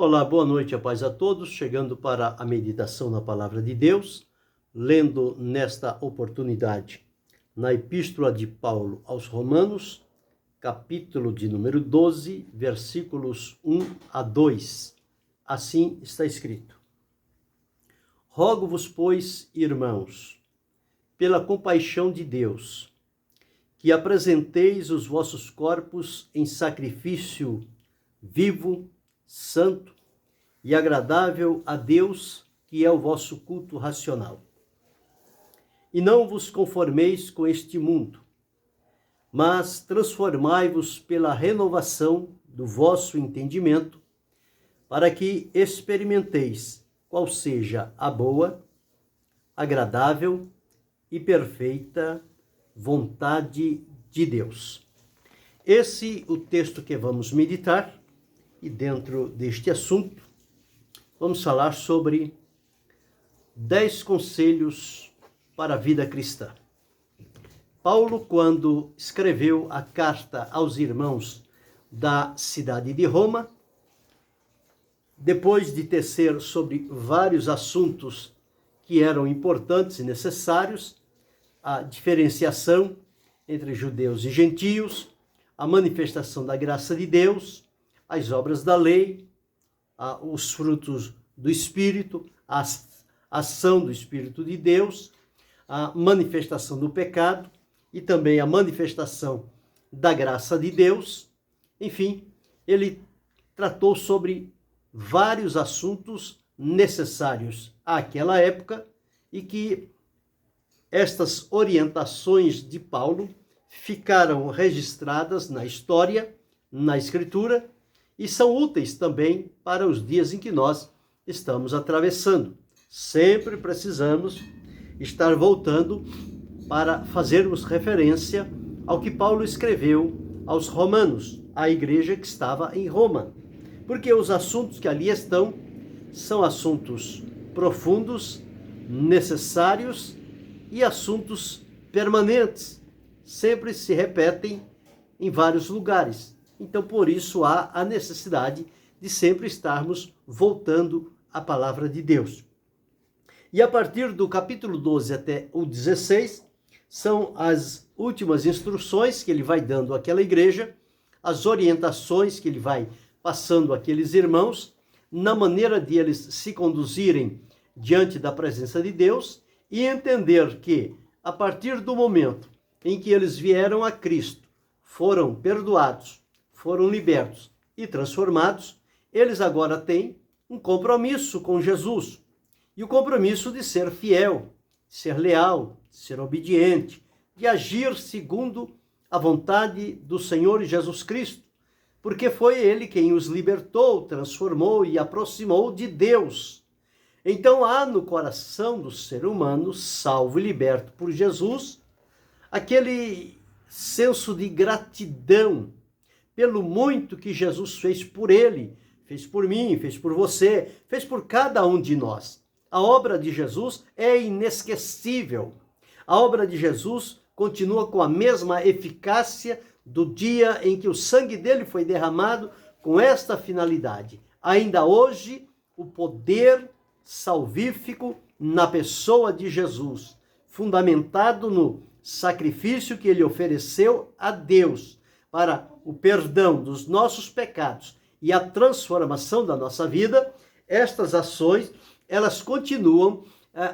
Olá, boa noite, a paz a todos. Chegando para a meditação na Palavra de Deus, lendo nesta oportunidade na Epístola de Paulo aos Romanos, capítulo de número 12, versículos 1 a 2. Assim está escrito: Rogo-vos, pois, irmãos, pela compaixão de Deus, que apresenteis os vossos corpos em sacrifício vivo, santo e agradável a Deus, que é o vosso culto racional. E não vos conformeis com este mundo, mas transformai-vos pela renovação do vosso entendimento, para que experimenteis qual seja a boa, agradável e perfeita vontade de Deus. Esse é o texto que vamos meditar. E dentro deste assunto, vamos falar sobre 10 conselhos para a vida cristã. Paulo, quando escreveu a carta aos irmãos da cidade de Roma, depois de tecer sobre vários assuntos que eram importantes e necessários, a diferenciação entre judeus e gentios, a manifestação da graça de Deus, as obras da lei, os frutos do Espírito, a ação do Espírito de Deus, a manifestação do pecado e também a manifestação da graça de Deus. Enfim, ele tratou sobre vários assuntos necessários àquela época e que estas orientações de Paulo ficaram registradas na história, na Escritura, e são úteis também para os dias em que nós estamos atravessando. Sempre precisamos estar voltando para fazermos referência ao que Paulo escreveu aos romanos, à igreja que estava em Roma. Porque os assuntos que ali estão são assuntos profundos, necessários e assuntos permanentes. Sempre se repetem em vários lugares. Então, por isso, há a necessidade de sempre estarmos voltando à palavra de Deus. E a partir do capítulo 12 até o 16, são as últimas instruções que ele vai dando àquela igreja, as orientações que ele vai passando àqueles irmãos, na maneira de eles se conduzirem diante da presença de Deus e entender que, a partir do momento em que eles vieram a Cristo, foram perdoados, foram libertos e transformados, eles agora têm um compromisso com Jesus. E o compromisso de ser fiel, de ser leal, de ser obediente, de agir segundo a vontade do Senhor Jesus Cristo, porque foi Ele quem os libertou, transformou e aproximou de Deus. Então há no coração do ser humano, salvo e liberto por Jesus, aquele senso de gratidão pelo muito que Jesus fez por ele, fez por mim, fez por você, fez por cada um de nós. A obra de Jesus é inesquecível. A obra de Jesus continua com a mesma eficácia do dia em que o sangue dele foi derramado com esta finalidade. Ainda hoje, o poder salvífico na pessoa de Jesus, fundamentado no sacrifício que ele ofereceu a Deus, para o perdão dos nossos pecados e a transformação da nossa vida, estas ações, elas continuam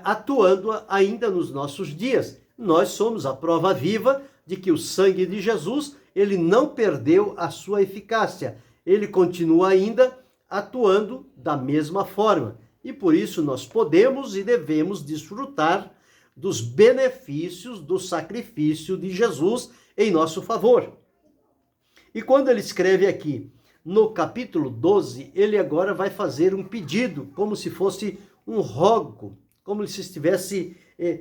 atuando ainda nos nossos dias. Nós somos a prova viva de que o sangue de Jesus, ele não perdeu a sua eficácia. Ele continua ainda atuando da mesma forma. E por isso nós podemos e devemos desfrutar dos benefícios do sacrifício de Jesus em nosso favor. E quando ele escreve aqui, no capítulo 12, ele agora vai fazer um pedido, como se fosse um rogo, como se estivesse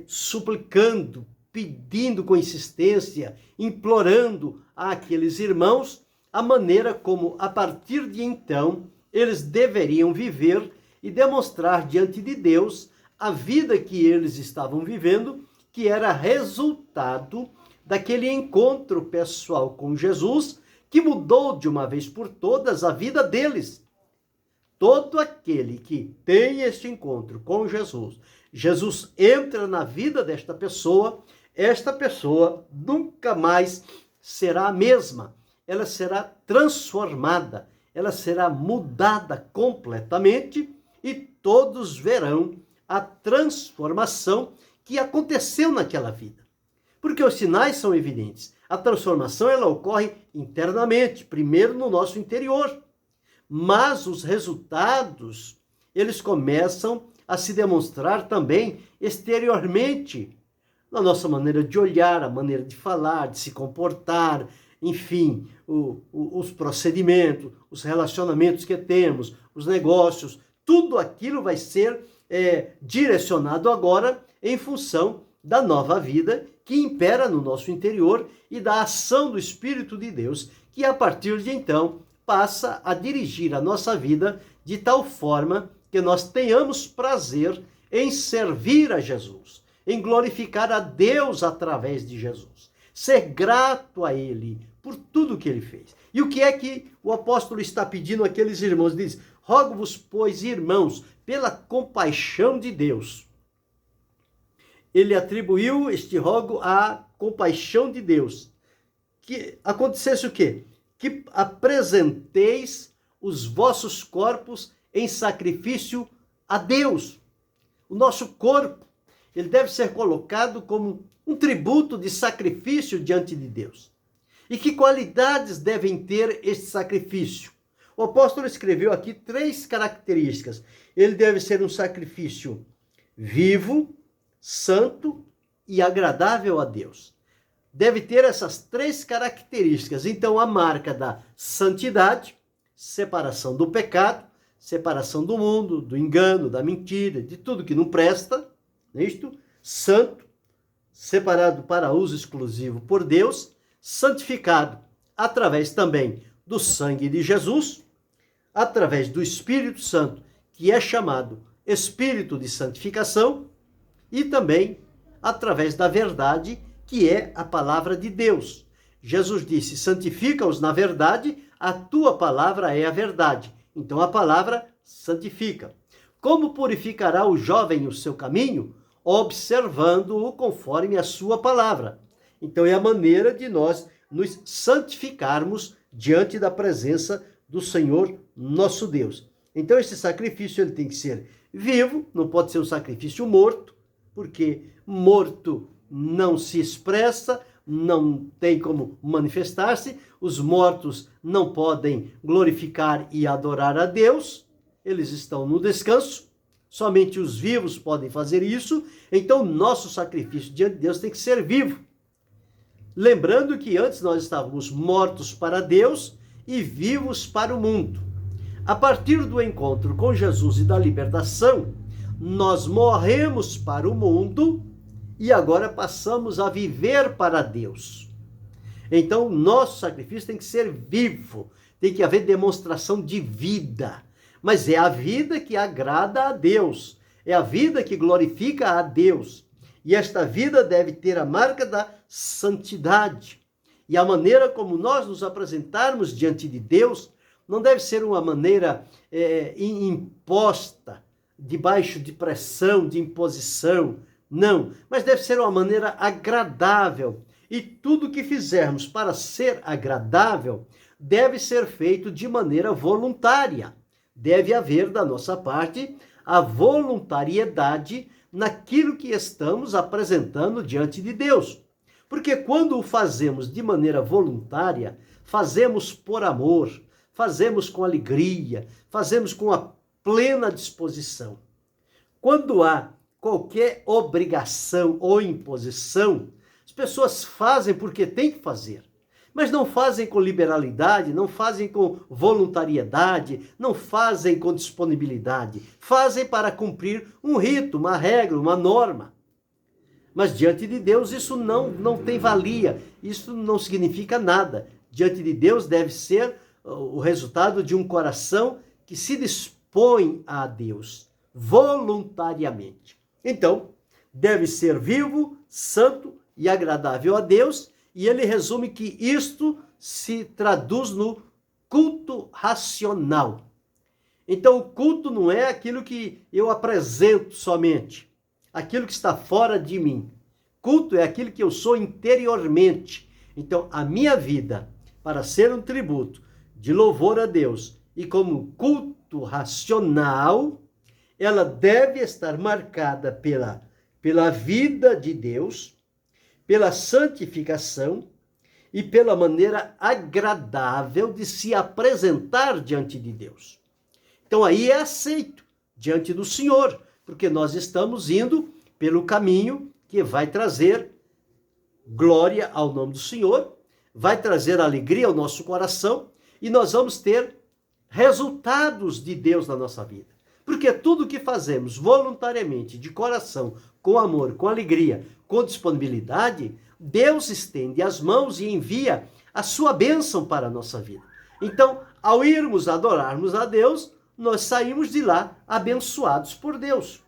suplicando, pedindo com insistência, implorando àqueles irmãos a maneira como, a partir de então, eles deveriam viver e demonstrar diante de Deus a vida que eles estavam vivendo, que era resultado daquele encontro pessoal com Jesus, que mudou de uma vez por todas a vida deles. todo aquele que tem este encontro com Jesus, Jesus entra na vida desta pessoa, esta pessoa nunca mais será a mesma. Ela será transformada, ela será mudada completamente e todos verão a transformação que aconteceu naquela vida. Porque os sinais são evidentes. A transformação ela ocorre internamente, primeiro no nosso interior. Mas os resultados, eles começam a se demonstrar também exteriormente, na nossa maneira de olhar, a maneira de falar, de se comportar, enfim, os procedimentos, os relacionamentos que temos, os negócios, tudo aquilo vai ser direcionado agora em função da nova vida que impera no nosso interior e da ação do Espírito de Deus, que a partir de então passa a dirigir a nossa vida de tal forma que nós tenhamos prazer em servir a Jesus, em glorificar a Deus através de Jesus, ser grato a Ele por tudo que Ele fez. E o que é que o apóstolo está pedindo àqueles irmãos? Diz: rogo-vos, pois, irmãos, pela compaixão de Deus. Ele atribuiu este rogo à compaixão de Deus. Que acontecesse o quê? Que apresenteis os vossos corpos em sacrifício a Deus. O nosso corpo, ele deve ser colocado como um tributo de sacrifício diante de Deus. E que qualidades devem ter este sacrifício? O apóstolo escreveu aqui 3 características. Ele deve ser um sacrifício vivo, santo e agradável a Deus. Deve ter essas 3 características. Então, a marca da santidade, separação do pecado, separação do mundo, do engano, da mentira, de tudo que não presta, isto, santo, separado para uso exclusivo por Deus, santificado através também do sangue de Jesus, através do Espírito Santo, que é chamado Espírito de Santificação, e também através da verdade, que é a palavra de Deus. Jesus disse: santifica-os na verdade, a tua palavra é a verdade. Então a palavra santifica. Como purificará o jovem o seu caminho? Observando-o conforme a sua palavra. Então é a maneira de nós nos santificarmos diante da presença do Senhor nosso Deus. Então esse sacrifício ele tem que ser vivo, não pode ser um sacrifício morto, porque morto não se expressa, não tem como manifestar-se, os mortos não podem glorificar e adorar a Deus, eles estão no descanso, somente os vivos podem fazer isso, então nosso sacrifício diante de Deus tem que ser vivo. Lembrando que antes nós estávamos mortos para Deus e vivos para o mundo. A partir do encontro com Jesus e da libertação, nós morremos para o mundo e agora passamos a viver para Deus. Então, nosso sacrifício tem que ser vivo, tem que haver demonstração de vida. Mas é a vida que agrada a Deus, é a vida que glorifica a Deus. E esta vida deve ter a marca da santidade. E a maneira como nós nos apresentarmos diante de Deus não deve ser uma maneira imposta, debaixo de pressão, de imposição. Não, mas deve ser uma maneira agradável. E tudo que fizermos para ser agradável deve ser feito de maneira voluntária. Deve haver da nossa parte a voluntariedade naquilo que estamos apresentando diante de Deus. Porque quando o fazemos de maneira voluntária, fazemos por amor, fazemos com alegria, fazemos com a plena disposição. Quando há qualquer obrigação ou imposição, as pessoas fazem porque têm que fazer, mas não fazem com liberalidade, não fazem com voluntariedade, não fazem com disponibilidade, fazem para cumprir um rito, uma regra, uma norma. Mas diante de Deus isso não tem valia, isso não significa nada. Diante de Deus deve ser o resultado de um coração que se dispõe a Deus voluntariamente. Então, deve ser vivo, santo e agradável a Deus, e ele resume que isto se traduz no culto racional. Então, o culto não é aquilo que eu apresento somente, aquilo que está fora de mim. Culto é aquilo que eu sou interiormente. Então, a minha vida, para ser um tributo de louvor a Deus e como culto racional, ela deve estar marcada pela vida de Deus, pela santificação e pela maneira agradável de se apresentar diante de Deus. Então aí é aceito diante do Senhor, porque nós estamos indo pelo caminho que vai trazer glória ao nome do Senhor, vai trazer alegria ao nosso coração e nós vamos ter resultados de Deus na nossa vida. Porque tudo que fazemos voluntariamente, de coração, com amor, com alegria, com disponibilidade, Deus estende as mãos e envia a sua bênção para a nossa vida. Então, ao irmos adorarmos a Deus, nós saímos de lá abençoados por Deus.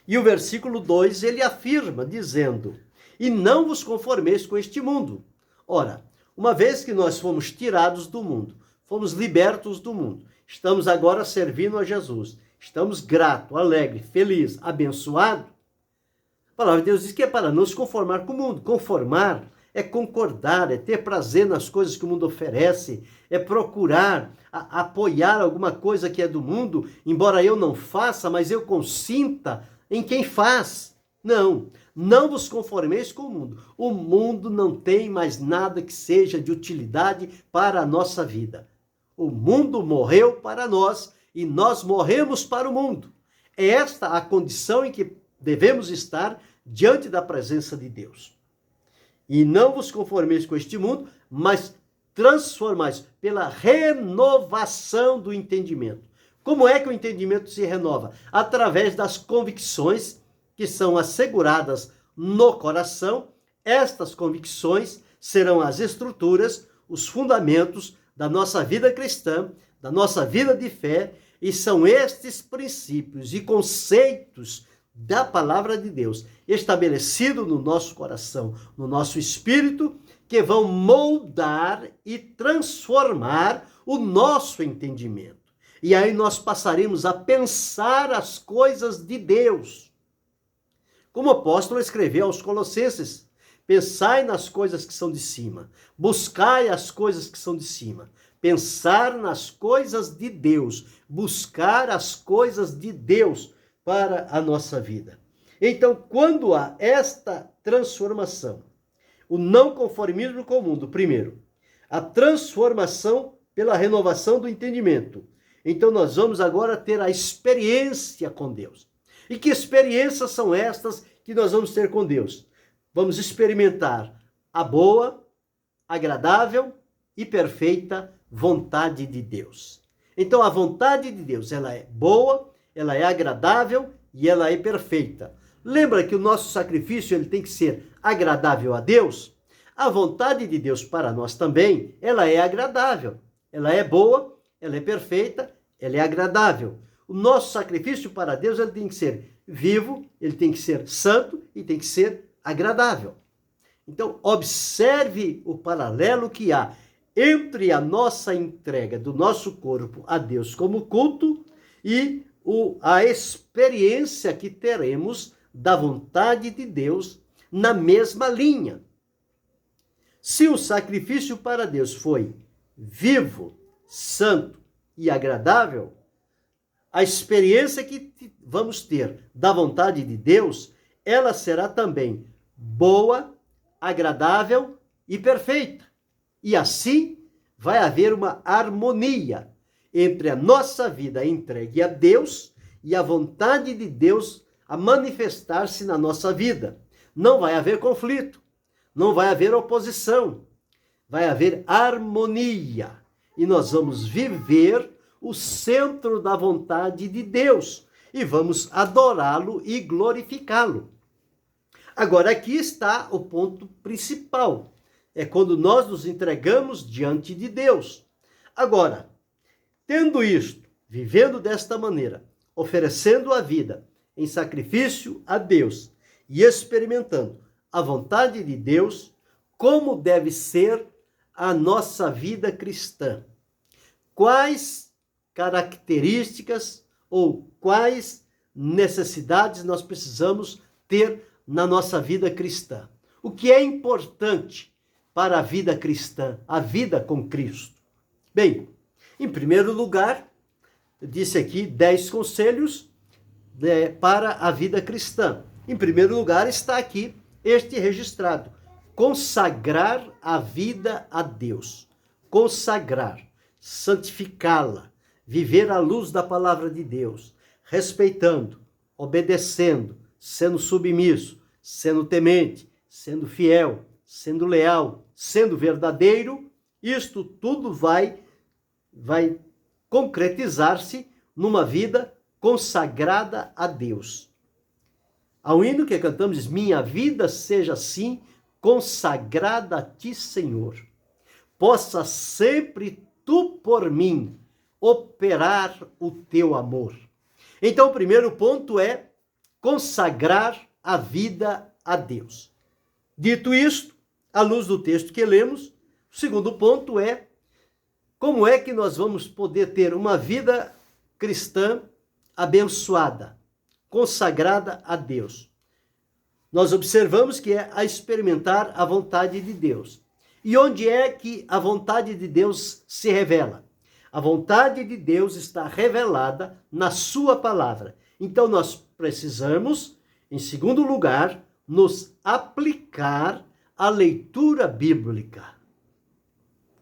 E o versículo 2, ele afirma, dizendo, e não vos conformeis com este mundo. Ora, uma vez que nós fomos tirados do mundo, fomos libertos do mundo, estamos agora servindo a Jesus, estamos grato, alegre, feliz, abençoado, a palavra de Deus diz que é para não se conformar com o mundo. Conformar é concordar, é ter prazer nas coisas que o mundo oferece, é procurar apoiar alguma coisa que é do mundo, embora eu não faça, mas eu consinta em quem faz. Não vos conformeis com o mundo. O mundo não tem mais nada que seja de utilidade para a nossa vida. O mundo morreu para nós e nós morremos para o mundo. É esta a condição em que devemos estar diante da presença de Deus. E não vos conformeis com este mundo, mas transformais pela renovação do entendimento. Como é que o entendimento se renova? Através das convicções que são asseguradas no coração. Estas convicções serão as estruturas, os fundamentos da nossa vida cristã, da nossa vida de fé, e são estes princípios e conceitos da palavra de Deus, estabelecido no nosso coração, no nosso espírito, que vão moldar e transformar o nosso entendimento. E aí nós passaremos a pensar as coisas de Deus. Como o apóstolo escreveu aos Colossenses, pensai nas coisas que são de cima, buscai as coisas que são de cima. Pensar nas coisas de Deus, buscar as coisas de Deus para a nossa vida. Então, quando há esta transformação, o não conformismo com o mundo, primeiro, a transformação pela renovação do entendimento. Então, nós vamos agora ter a experiência com Deus. E que experiências são estas que nós vamos ter com Deus? Vamos experimentar a boa, agradável e perfeita vontade de Deus. Então, a vontade de Deus, ela é boa, ela é agradável e ela é perfeita. Lembra que o nosso sacrifício ele tem que ser agradável a Deus? A vontade de Deus para nós também, ela é agradável. Ela é boa, ela é perfeita, ela é agradável. O nosso sacrifício para Deus ele tem que ser vivo, ele tem que ser santo e tem que ser agradável. Então, observe o paralelo que há entre a nossa entrega do nosso corpo a Deus como culto e a experiência que teremos da vontade de Deus na mesma linha. Se o sacrifício para Deus foi vivo, santo e agradável, a experiência que vamos ter da vontade de Deus, ela será também boa, agradável e perfeita. E assim vai haver uma harmonia entre a nossa vida entregue a Deus e a vontade de Deus a manifestar-se na nossa vida. Não vai haver conflito, não vai haver oposição, vai haver harmonia. E nós vamos viver o centro da vontade de Deus e vamos adorá-lo e glorificá-lo. Agora, aqui está o ponto principal. É quando nós nos entregamos diante de Deus. Agora, tendo isto, vivendo desta maneira, oferecendo a vida em sacrifício a Deus e experimentando a vontade de Deus, como deve ser a nossa vida cristã? Quais características ou quais necessidades nós precisamos ter na nossa vida cristã. O que é importante para a vida cristã, a vida com Cristo? Bem, em primeiro lugar, eu disse aqui 10 conselhos para a vida cristã. Em primeiro lugar está aqui este registrado: consagrar a vida a Deus. Consagrar, santificá-la, viver à luz da palavra de Deus, respeitando, obedecendo, sendo submisso, sendo temente, sendo fiel, sendo leal, sendo verdadeiro. Isto tudo vai concretizar-se numa vida consagrada a Deus. Há um hino que cantamos, diz: minha vida seja assim, consagrada a ti, Senhor. Possa sempre tu por mim operar o teu amor. Então, o primeiro ponto é consagrar a vida a Deus. Dito isto, à luz do texto que lemos, o segundo ponto é como é que nós vamos poder ter uma vida cristã abençoada, consagrada a Deus. Nós observamos que é a experimentar a vontade de Deus. E onde é que a vontade de Deus se revela? A vontade de Deus está revelada na sua palavra. Então nós precisamos, em segundo lugar, nos aplicar à leitura bíblica.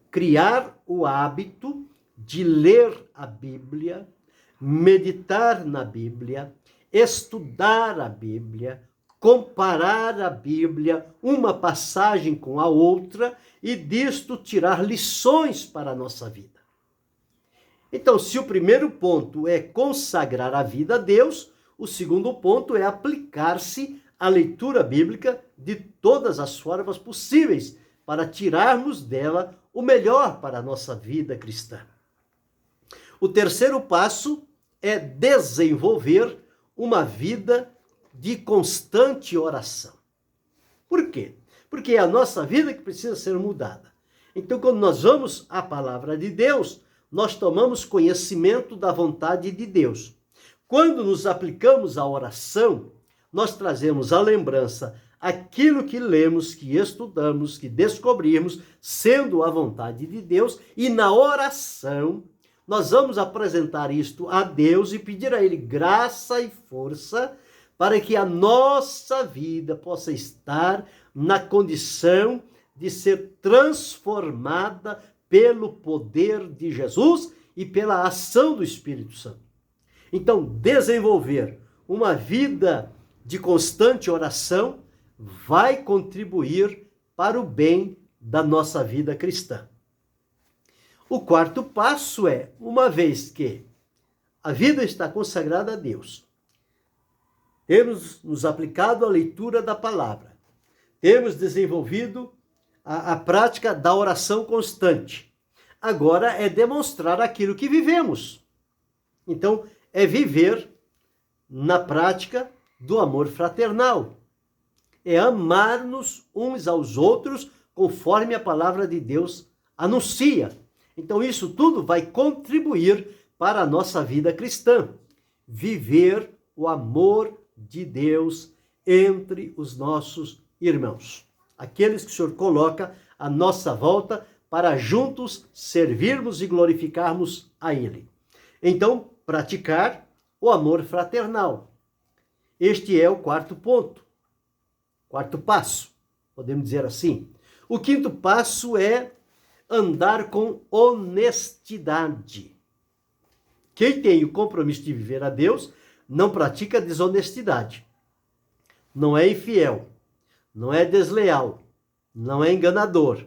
Criar o hábito de ler a Bíblia, meditar na Bíblia, estudar a Bíblia, comparar a Bíblia, uma passagem com a outra, e disto tirar lições para a nossa vida. Então, se o primeiro ponto é consagrar a vida a Deus, o segundo ponto é aplicar-se à leitura bíblica de todas as formas possíveis, para tirarmos dela o melhor para a nossa vida cristã. O terceiro passo é desenvolver uma vida de constante oração. Por quê? Porque é a nossa vida que precisa ser mudada. Então, quando nós vamos à palavra de Deus, nós tomamos conhecimento da vontade de Deus. Quando nos aplicamos à oração, nós trazemos à lembrança aquilo que lemos, que estudamos, que descobrimos, sendo a vontade de Deus, e na oração nós vamos apresentar isto a Deus e pedir a Ele graça e força para que a nossa vida possa estar na condição de ser transformada pelo poder de Jesus e pela ação do Espírito Santo. Então, desenvolver uma vida de constante oração vai contribuir para o bem da nossa vida cristã. O quarto passo é, uma vez que a vida está consagrada a Deus, temos nos aplicado à leitura da palavra, temos desenvolvido a prática da oração constante. Agora é demonstrar aquilo que vivemos. Então, é viver na prática do amor fraternal. É amar-nos uns aos outros conforme a palavra de Deus anuncia. Então, isso tudo vai contribuir para a nossa vida cristã. Viver o amor de Deus entre os nossos irmãos. Aqueles que o Senhor coloca à nossa volta para juntos servirmos e glorificarmos a Ele. Então, praticar o amor fraternal. Este é o quarto ponto. Quarto passo, podemos dizer assim. O quinto passo é andar com honestidade. Quem tem o compromisso de viver a Deus não pratica desonestidade. Não é infiel, não é desleal, não é enganador,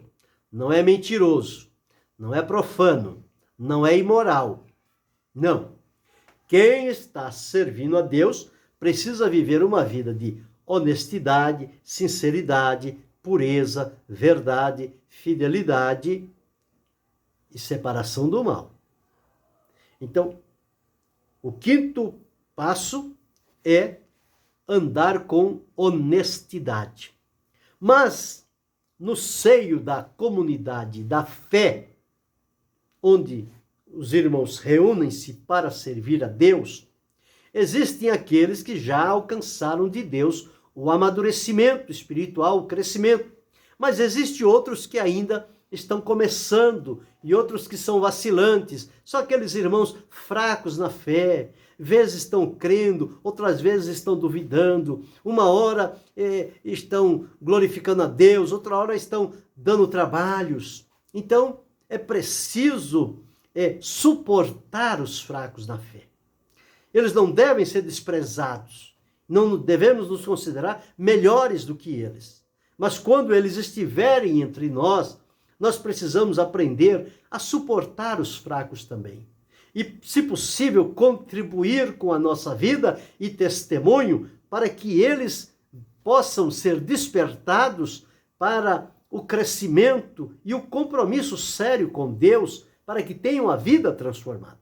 não é mentiroso, não é profano, não é imoral. Não. Quem está servindo a Deus precisa viver uma vida de honestidade, sinceridade, pureza, verdade, fidelidade e separação do mal. Então, o quinto passo é andar com honestidade. Mas, no seio da comunidade da fé, onde os irmãos reúnem-se para servir a Deus, existem aqueles que já alcançaram de Deus o amadurecimento espiritual, o crescimento, mas existem outros que ainda estão começando e outros que são vacilantes, são aqueles irmãos fracos na fé, vezes estão crendo, outras vezes estão duvidando, uma hora estão glorificando a Deus, outra hora estão dando trabalhos. Então, é preciso suportar os fracos na fé. Eles não devem ser desprezados, não devemos nos considerar melhores do que eles. Mas quando eles estiverem entre nós, nós precisamos aprender a suportar os fracos também. E, se possível, contribuir com a nossa vida e testemunho para que eles possam ser despertados para o crescimento e o compromisso sério com Deus, para que tenham a vida transformada.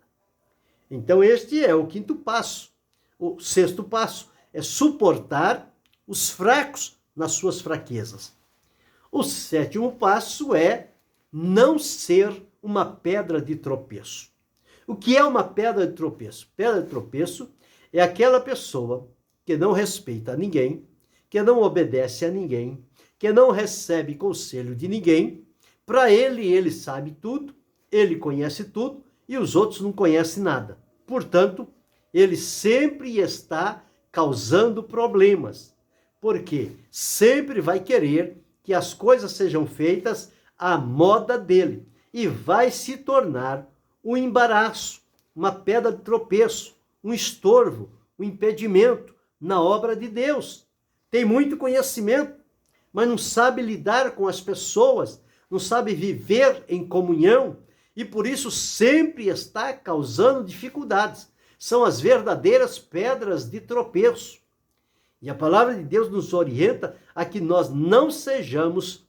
Então, este é o quinto passo. O sexto passo é suportar os fracos nas suas fraquezas. O sétimo passo é não ser uma pedra de tropeço. O que é uma pedra de tropeço? Pedra de tropeço é aquela pessoa que não respeita ninguém, que não obedece a ninguém, que não recebe conselho de ninguém. Para ele sabe tudo, ele conhece tudo e os outros não conhecem nada. Portanto, ele sempre está causando problemas, porque sempre vai querer que as coisas sejam feitas à moda dele e vai se tornar um embaraço, uma pedra de tropeço, um estorvo, um impedimento na obra de Deus. Tem muito conhecimento, mas não sabe lidar com as pessoas, não sabe viver em comunhão e por isso sempre está causando dificuldades. São as verdadeiras pedras de tropeço. E a palavra de Deus nos orienta a que nós não sirvamos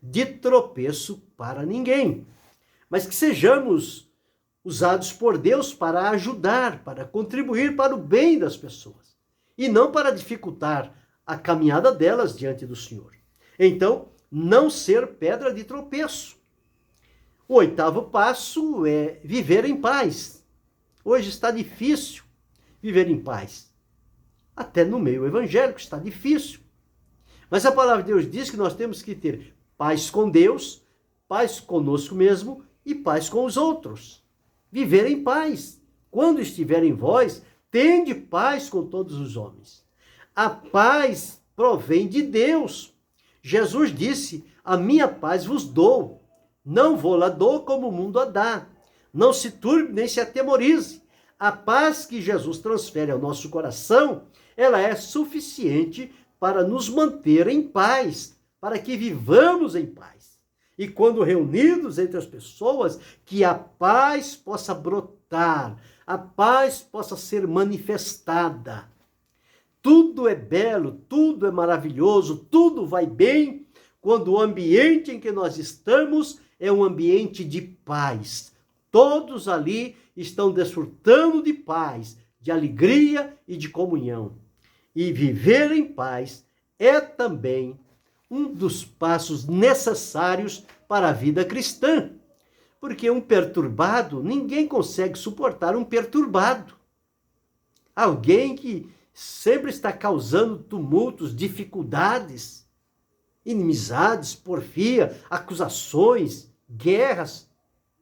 de tropeço para ninguém, mas que sejamos usados por Deus para ajudar, para contribuir para o bem das pessoas, e não para dificultar a caminhada delas diante do Senhor. Então, não ser pedra de tropeço. O oitavo passo é viver em paz. Hoje está difícil viver em paz. Até no meio evangélico está difícil. Mas a palavra de Deus diz que nós temos que ter paz com Deus, paz conosco mesmo e paz com os outros. Viver em paz. Quando estiver em vós, tende paz com todos os homens. A paz provém de Deus. Jesus disse, a minha paz vos dou. Não vou-la dou como o mundo a dá. Não se turbe nem se atemorize. A paz que Jesus transfere ao nosso coração, ela é suficiente para nos manter em paz, para que vivamos em paz. E quando reunidos entre as pessoas, que a paz possa brotar, a paz possa ser manifestada. Tudo é belo, tudo é maravilhoso, tudo vai bem, quando o ambiente em que nós estamos é um ambiente de paz. Todos ali estão desfrutando de paz, de alegria e de comunhão. E viver em paz é também um dos passos necessários para a vida cristã. Porque um perturbado, ninguém consegue suportar um perturbado. Alguém que sempre está causando tumultos, dificuldades, inimizades, porfia, acusações, guerras,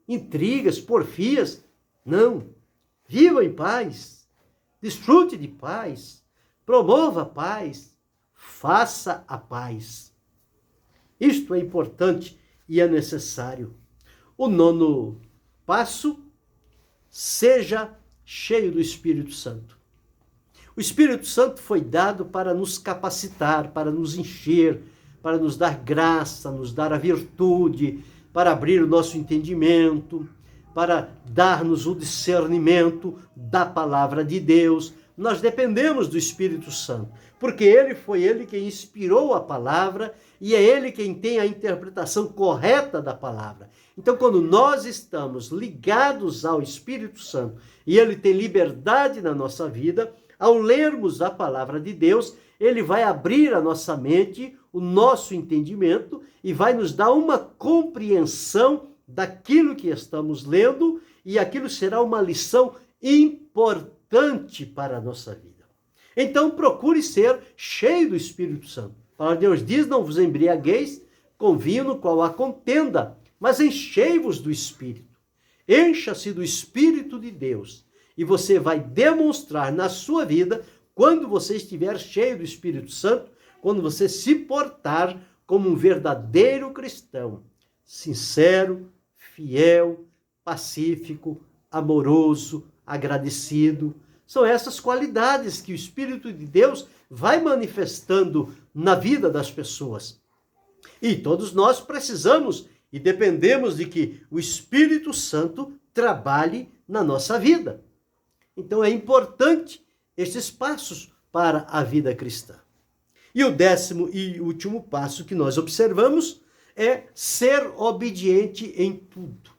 intrigas, porfias. Não. Viva em paz. Desfrute de paz. Promova a paz. Faça a paz. Isto é importante e é necessário. O nono passo, seja cheio do Espírito Santo. O Espírito Santo foi dado para nos capacitar, para nos encher, para nos dar graça, nos dar a virtude, para abrir o nosso entendimento, para dar-nos o discernimento da palavra de Deus. Nós dependemos do Espírito Santo, porque foi ele quem inspirou a palavra e é ele quem tem a interpretação correta da palavra. Então, quando nós estamos ligados ao Espírito Santo e ele tem liberdade na nossa vida, ao lermos a palavra de Deus, ele vai abrir a nossa mente, o nosso entendimento e vai nos dar uma compreensão daquilo que estamos lendo e aquilo será uma lição importante para a nossa vida. Então procure ser cheio do Espírito Santo. A palavra de Deus diz, não vos embriagueis com vinho no qual há contenda, mas enchei-vos do Espírito. Encha-se do Espírito de Deus e você vai demonstrar na sua vida, quando você estiver cheio do Espírito Santo, quando você se portar como um verdadeiro cristão, sincero, fiel, pacífico, amoroso, agradecido. São essas qualidades que o Espírito de Deus vai manifestando na vida das pessoas. E todos nós precisamos e dependemos de que o Espírito Santo trabalhe na nossa vida. Então é importante estes passos para a vida cristã. E o 10º e último passo que nós observamos é ser obediente em tudo.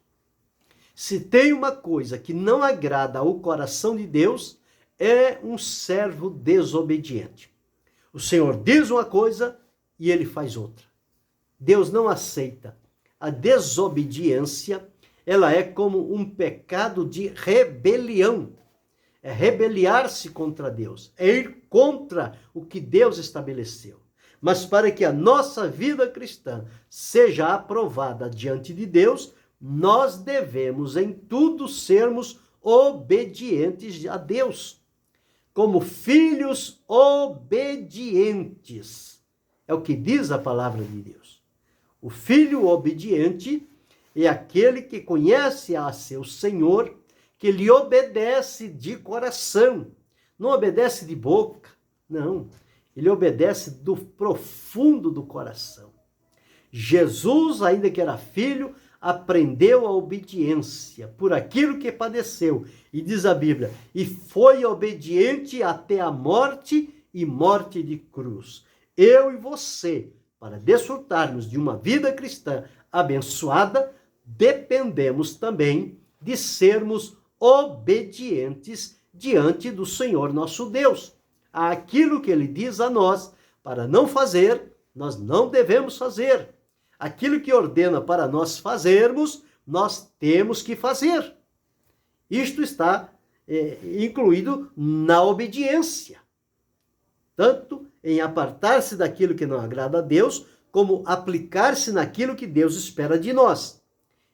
Se tem uma coisa que não agrada ao coração de Deus, é um servo desobediente. O Senhor diz uma coisa e ele faz outra. Deus não aceita. A desobediência, ela é como um pecado de rebelião. É rebeliar-se contra Deus, é ir contra o que Deus estabeleceu. Mas para que a nossa vida cristã seja aprovada diante de Deus, nós devemos em tudo sermos obedientes a Deus, como filhos obedientes. É o que diz a palavra de Deus. O filho obediente é aquele que conhece a seu Senhor, que lhe obedece de coração, não obedece de boca, não. Ele obedece do profundo do coração. Jesus, ainda que era filho, aprendeu a obediência por aquilo que padeceu. E diz a Bíblia, e foi obediente até a morte e morte de cruz. Eu e você, para desfrutarmos de uma vida cristã abençoada, dependemos também de sermos obedientes diante do Senhor nosso Deus. Aquilo que ele diz a nós para não fazer, nós não devemos fazer. Aquilo que ordena para nós fazermos, nós temos que fazer. Isto está incluído na obediência. Tanto em apartar-se daquilo que não agrada a Deus, como aplicar-se naquilo que Deus espera de nós.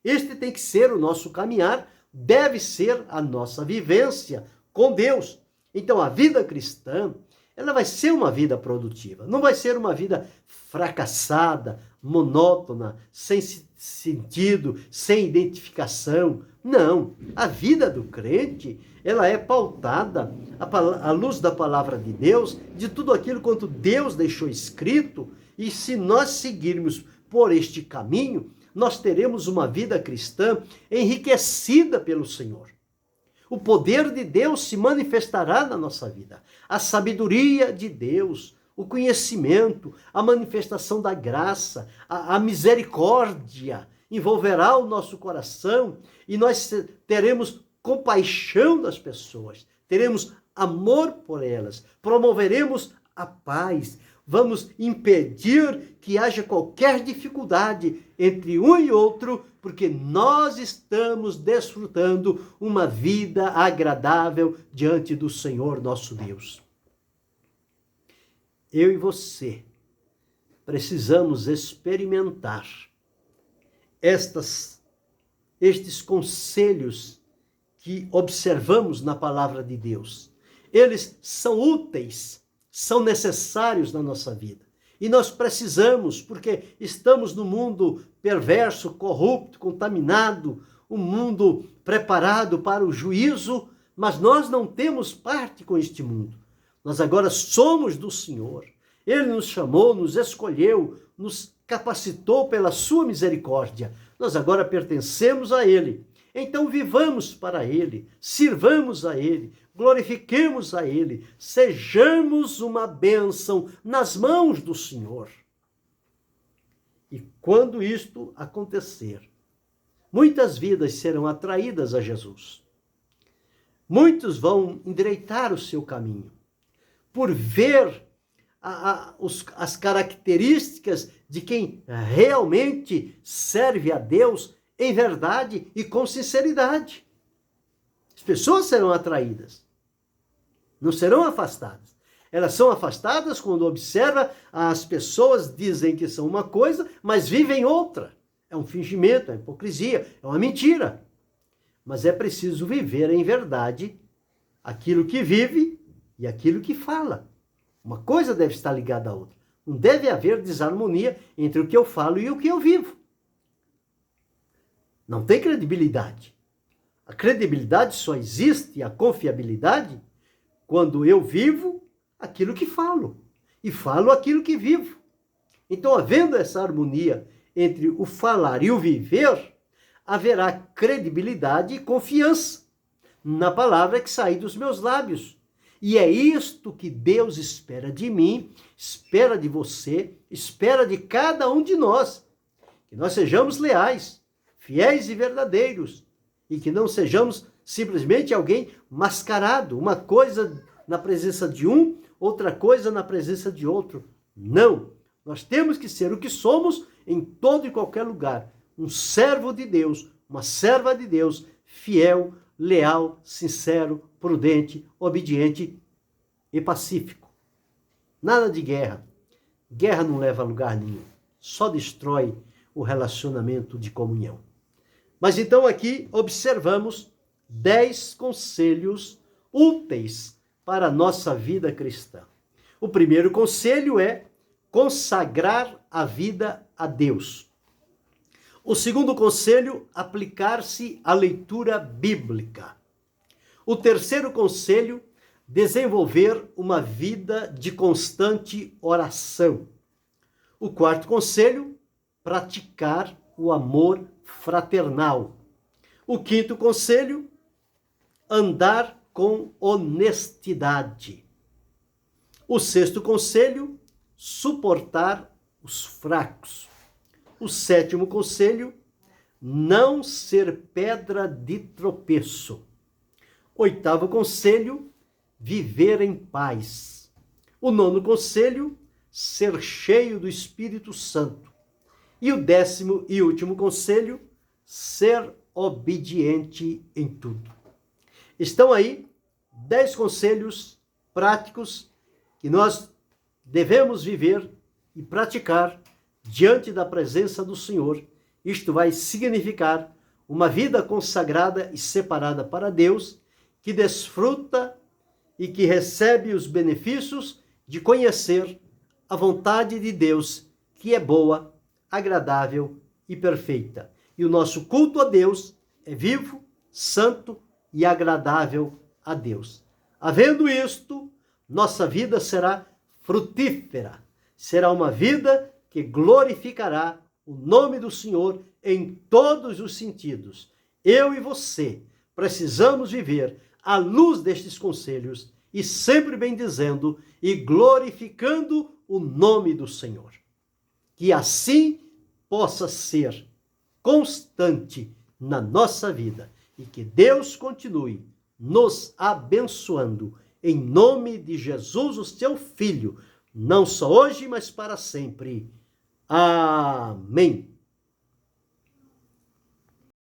Este tem que ser o nosso caminhar, deve ser a nossa vivência com Deus. Então, a vida cristã, ela vai ser uma vida produtiva. Não vai ser uma vida fracassada, monótona, sem sentido, sem identificação. Não. A vida do crente, ela é pautada à luz da palavra de Deus, de tudo aquilo quanto Deus deixou escrito. E se nós seguirmos por este caminho, nós teremos uma vida cristã enriquecida pelo Senhor. O poder de Deus se manifestará na nossa vida. A sabedoria de Deus, o conhecimento, a manifestação da graça, a misericórdia envolverá o nosso coração e nós teremos compaixão das pessoas, teremos amor por elas, promoveremos a paz, vamos impedir que haja qualquer dificuldade entre um e outro, porque nós estamos desfrutando uma vida agradável diante do Senhor nosso Deus. Eu e você precisamos experimentar estes conselhos que observamos na palavra de Deus. Eles são úteis, são necessários na nossa vida. E nós precisamos, porque estamos num mundo perverso, corrupto, contaminado, um mundo preparado para o juízo, mas nós não temos parte com este mundo. Nós agora somos do Senhor. Ele nos chamou, nos escolheu, nos capacitou pela sua misericórdia. Nós agora pertencemos a Ele. Então vivamos para Ele, sirvamos a Ele, glorifiquemos a Ele, sejamos uma bênção nas mãos do Senhor. E quando isto acontecer, muitas vidas serão atraídas a Jesus. Muitos vão endireitar o seu caminho, por ver as características de quem realmente serve a Deus em verdade e com sinceridade. As pessoas serão atraídas, não serão afastadas. Elas são afastadas quando observa as pessoas dizem que são uma coisa, mas vivem outra. É um fingimento, é hipocrisia, é uma mentira. Mas é preciso viver em verdade aquilo que vive e aquilo que fala. Uma coisa deve estar ligada à outra. Não deve haver desarmonia entre o que eu falo e o que eu vivo. Não tem credibilidade. A credibilidade só existe, a confiabilidade, quando eu vivo aquilo que falo e falo aquilo que vivo. Então, havendo essa harmonia entre o falar e o viver, haverá credibilidade e confiança na palavra que sair dos meus lábios. E é isto que Deus espera de mim, espera de você, espera de cada um de nós. Que nós sejamos leais, fiéis e verdadeiros, e que não sejamos simplesmente alguém mascarado, uma coisa na presença de um, outra coisa na presença de outro. Não, nós temos que ser o que somos em todo e qualquer lugar. Um servo de Deus, uma serva de Deus, fiel, leal, sincero, prudente, obediente e pacífico. Nada de guerra. Guerra não leva a lugar nenhum. Só destrói o relacionamento de comunhão. Mas então aqui observamos 10 conselhos úteis para a nossa vida cristã. O primeiro conselho é consagrar a vida a Deus. O segundo conselho, aplicar-se à leitura bíblica. O terceiro conselho, desenvolver uma vida de constante oração. O quarto conselho, praticar o amor fraternal. O quinto conselho, andar com honestidade. O sexto conselho, suportar os fracos. O sétimo conselho, não ser pedra de tropeço. Oitavo conselho, viver em paz. O nono conselho, ser cheio do Espírito Santo. E o 10º e último conselho, ser obediente em tudo. Estão aí 10 conselhos práticos que nós devemos viver e praticar diante da presença do Senhor. Isto vai significar uma vida consagrada e separada para Deus, que desfruta e que recebe os benefícios de conhecer a vontade de Deus, que é boa, agradável e perfeita. E o nosso culto a Deus é vivo, santo e agradável a Deus. Havendo isto, nossa vida será frutífera, será uma vida que glorificará o nome do Senhor em todos os sentidos. Eu e você precisamos viver à luz destes conselhos e sempre bendizendo e glorificando o nome do Senhor. Que assim possa ser constante na nossa vida e que Deus continue nos abençoando em nome de Jesus, o seu Filho, não só hoje, mas para sempre. Amém.